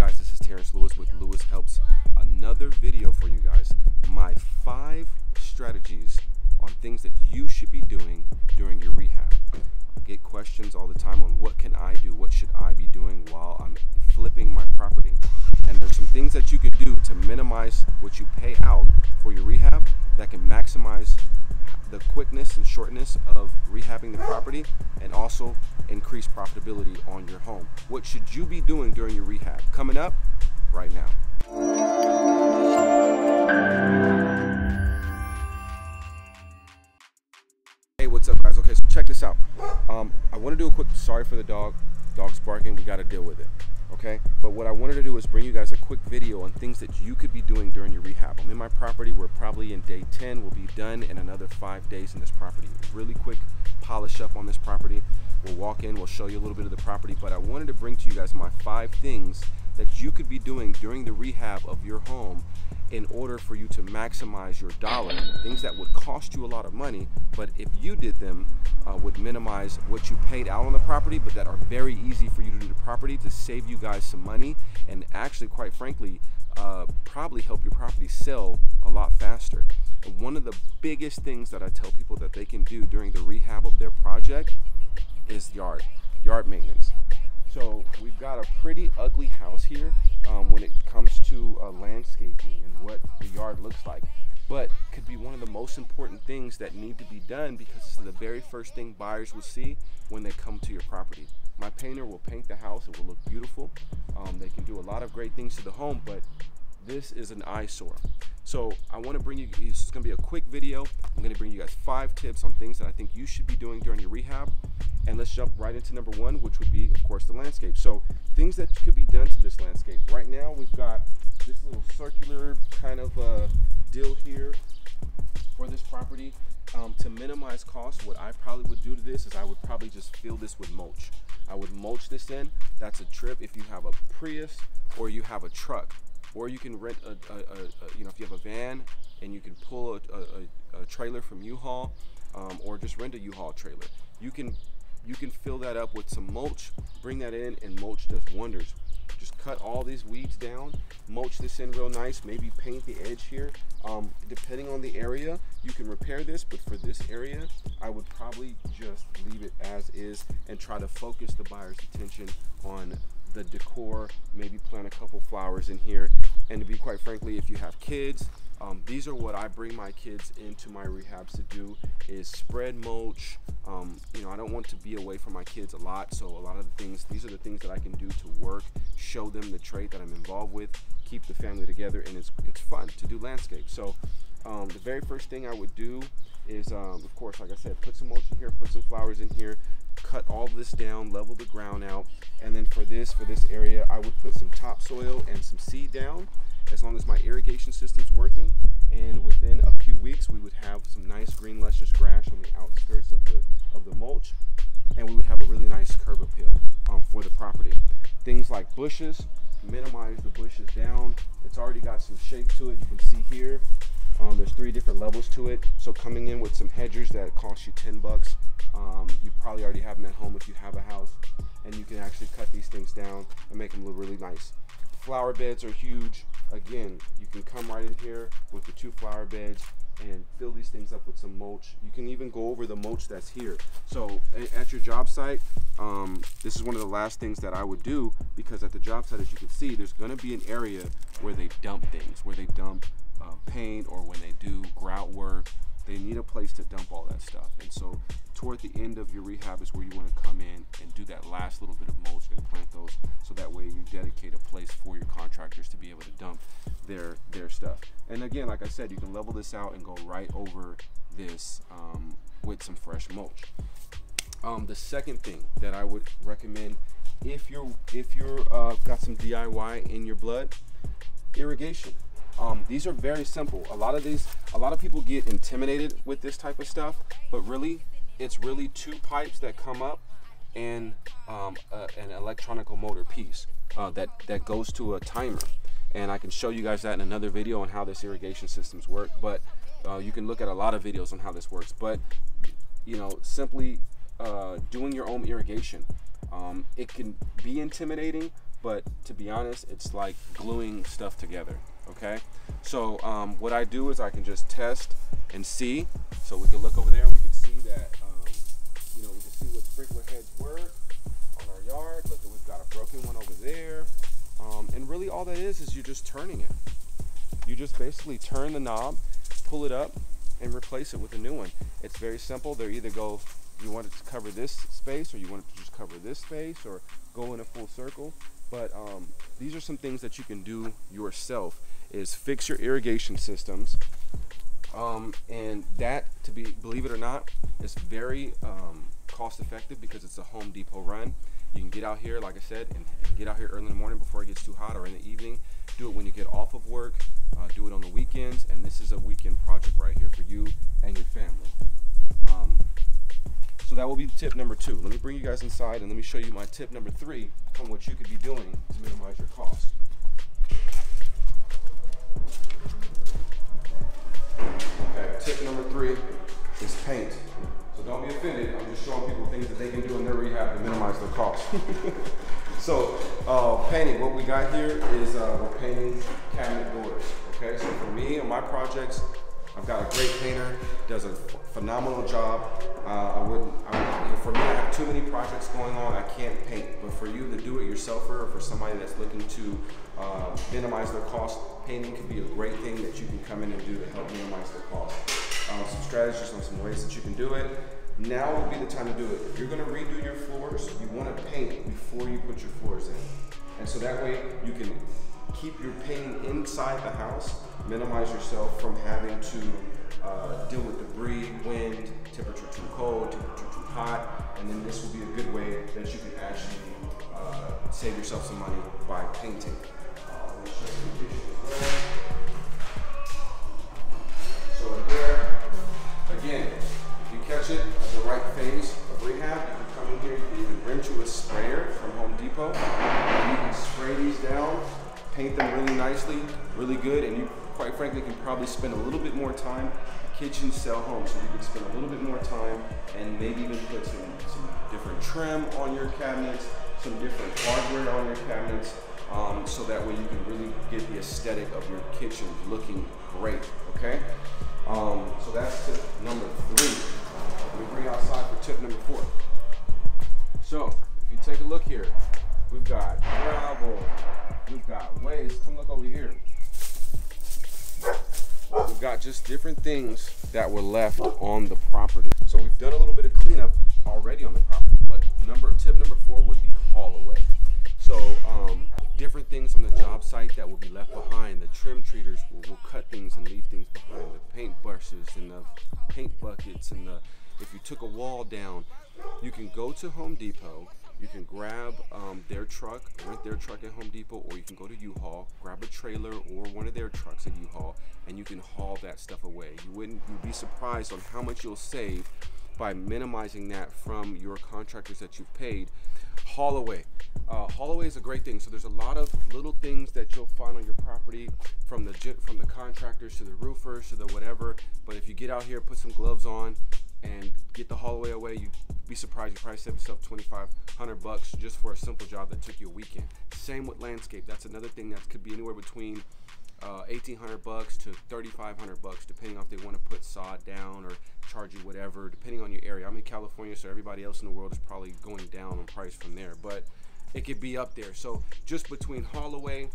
guys, this is Terrence Lewis with LewisHelp's another video for you guys. My 5 strategies on things that you should be doing during your rehab. I get questions all the time on what can I do, what should I be doing while I'm flipping my property. And there's some things that you can do to minimize what you pay out for your rehab that can maximize the quickness and shortness of rehabbing the property and also increase profitability on your home. What should you be doing during your rehab? Coming up right now. Hey, what's up guys? Okay, so check this out. I want to do a quick, sorry for the dog's barking, we got to deal with it. Okay, but what I wanted to do is bring you guys a quick video on things that you could be doing during your rehab. I'm in my property. We're probably in day 10. We'll be done in another 5 days in this property. Really quick polish up on this property. We'll walk in, we'll show you a little bit of the property, but I wanted to bring to you guys my 5 things that you could be doing during the rehab of your home in order for you to maximize your dollar. Things that would cost you a lot of money, but if you did them, would minimize what you paid out on the property, but that are very easy for you to do the property to save you guys some money and actually, quite frankly, probably help your property sell a lot faster. And one of the biggest things that I tell people that they can do during the rehab of their project is yard maintenance. So we've got a pretty ugly house here when it comes to landscaping and what the yard looks like, but could be one of the most important things that need to be done because it's the very first thing buyers will see when they come to your property. My painter will paint the house, it will look beautiful. They can do a lot of great things to the home, but this is an eyesore. So I want to bring you, this is going to be a quick video. I'm going to bring you guys 5 tips on things that I think you should be doing during your rehab. And let's jump right into number 1, which would be, of course, the landscape. So things that could be done to this landscape. Right now, we've got this little circular kind of deal here for this property. To minimize costs, what I probably would do to this is I would probably just fill this with mulch. I would mulch this in. That's a trip if you have a Prius or you have a truck. Or you can rent you know, if you have a van and you can pull a trailer from U-Haul, or just rent a U-Haul trailer. You can fill that up with some mulch, bring that in, and mulch does wonders. Just cut all these weeds down, mulch this in real nice, maybe paint the edge here. Depending on the area, you can repair this, but for this area, I would probably just leave it as is and try to focus the buyer's attention on the decor, maybe plant a couple flowers in here. And to be quite frankly, if you have kids, these are what I bring my kids into my rehabs to do, is spread mulch. You know, I don't want to be away from my kids a lot, so a lot of the things, these are the things that I can do to work, show them the trait that I'm involved with, keep the family together, and it's fun to do landscape. So the very first thing I would do is, of course, like I said, put some mulch in here, put some flowers in here, cut all this down, level the ground out, and then for this area, I would put some topsoil and some seed down, as long as my irrigation system's working. And within a few weeks, we would have some nice green luscious grass on the outskirts of the mulch, and we would have a really nice curb appeal for the property. Things like bushes, minimize the bushes down. It's already got some shape to it. You can see here, there's 3 different levels to it. So coming in with some hedgers that cost you 10 bucks. You probably already have them at home if you have a house, and you can actually cut these things down and make them look really nice. Flower beds are huge. Again, you can come right in here with the 2 flower beds and fill these things up with some mulch. You can even go over the mulch that's here. So at your job site, this is one of the last things that I would do, because at the job site, as you can see, there's going to be an area where they dump things, where they dump paint, or when they do grout work, they need a place to dump all that stuff. And so toward the end of your rehab is where you want to come in and do that last little bit of mulch and plant those, so that way you dedicate a place for your contractors to be able to dump their stuff. And again, like I said, you can level this out and go right over this with some fresh mulch. The second thing that I would recommend, if you're got some DIY in your blood, irrigation. These are very simple. A lot of people get intimidated with this type of stuff, but really, it's really 2 pipes that come up and an electronical motor piece that goes to a timer. And I can show you guys that in another video on how this irrigation systems work. But you can look at a lot of videos on how this works. But you know, simply doing your own irrigation, it can be intimidating, but to be honest, it's like gluing stuff together, okay? So what I do is I can just test and see. So we can look over there and we can see that, you know, we can see what sprinkler heads work on our yard. Look, we've got a broken one over there. And really all that is you're just turning it. You just basically turn the knob, pull it up, and replace it with a new one. It's very simple. They either go, you want it to cover this space, or you want it to just cover this space, or go in a full circle. But these are some things that you can do yourself, is fix your irrigation systems. And that, believe it or not, is very cost effective because it's a Home Depot run. You can get out here, like I said, and get out here early in the morning before it gets too hot, or in the evening. Do it when you get off of work. Do it on the weekends, and this is a weekend project right here for you and your family. So that will be tip number 2. Let me bring you guys inside and let me show you my tip number 3 on what you could be doing to minimize your cost. Okay, tip number 3 is paint. So don't be offended, I'm just showing people things that they can do in their rehab to minimize their cost. So painting, what we got here is we're painting cabinet doors. Okay, so for me and my projects, I've got a great painter, does a phenomenal job. For me, I have too many projects going on, I can't paint. But for you, the do-it-yourselfer, or for somebody that's looking to minimize their cost, painting can be a great thing that you can come in and do to help minimize their cost. Some strategies on some ways that you can do it. Now would be the time to do it. If you're going to redo your floors, you want to paint before you put your floors in. And so that way you can keep your painting inside the house, minimize yourself from having to deal with debris, wind, temperature too cold, temperature too hot, and then this will be a good way that you can actually save yourself some money by painting. Let me show you the picture as well. So in here, again, if you catch it at the right phase of rehab, you can come in here, you can even rent you a sprayer from Home Depot, and you can spray these down, paint them really nicely, really good, and you quite frankly can probably spend a little bit more time. Kitchens sell homes, so you can spend a little bit more time and maybe even put some different trim on your cabinets, some different hardware on your cabinets, so that way you can really get the aesthetic of your kitchen looking great, okay? So that's tip number 3. Let me bring you outside for tip number 4. So if you take a look here, we've got gravel, we've got waste. Come look over here. We've got just different things that were left on the property. So we've done a little bit of cleanup already on the property, but tip number 4 would be haul away. So different things on the job site that will be left behind. The trim treaters will cut things and leave things behind. The paint brushes and the paint buckets, and if you took a wall down, you can go to Home Depot. You can grab their truck, rent their truck at Home Depot, or you can go to U-Haul, grab a trailer or one of their trucks at U-Haul, and you can haul that stuff away. You'd be surprised on how much you'll save by minimizing that from your contractors that you've paid. Haul away. Haul away is a great thing. So there's a lot of little things that you'll find on your property, from the contractors to the roofers to the whatever. But if you get out here, put some gloves on, and get the haul away, you'd be surprised. You probably save yourself $2,500 just for a simple job that took you a weekend. Same with landscape. That's another thing that could be anywhere between $1,800 to $3,500, depending on if they want to put sod down or charge you whatever, depending on your area. I'm in California, so everybody else in the world is probably going down on price from there, but it could be up there. So just between haul away,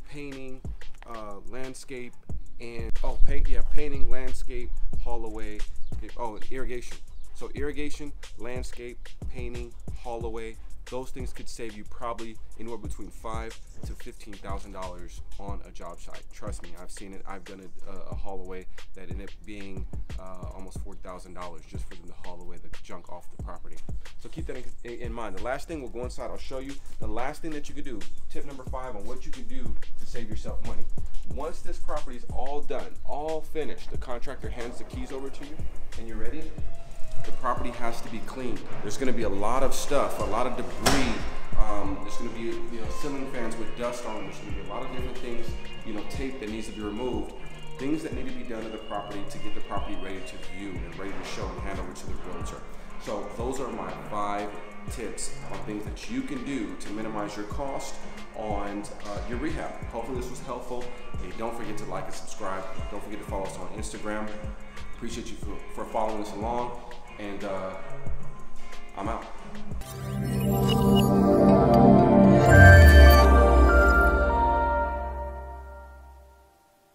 painting, landscape, and painting, landscape, haul away, irrigation. So irrigation, landscape, painting, haul away, those things could save you probably anywhere between $5,000 to $15,000 on a job site. Trust me, I've seen it. I've done a haul away that ended up being almost $40,000 just for them to haul away the junk off the property. So keep that in mind. The last thing, we'll go inside. I'll show you the last thing that you could do. Tip number 5 on what you can do to save yourself money. Once this property is all done, all finished, the contractor hands the keys over to you and you're ready, the property has to be cleaned. There's going to be a lot of stuff, a lot of debris. There's going to be ceiling fans with dust on them. There's going to be a lot of different things, tape that needs to be removed. Things that need to be done to the property to get the property ready to view and ready to show and hand over to the realtor. So those are my 5 tips on things that you can do to minimize your cost on your rehab. Hopefully this was helpful. Hey, don't forget to like and subscribe. Don't forget to follow us on Instagram. Appreciate you for following us along, and I'm out.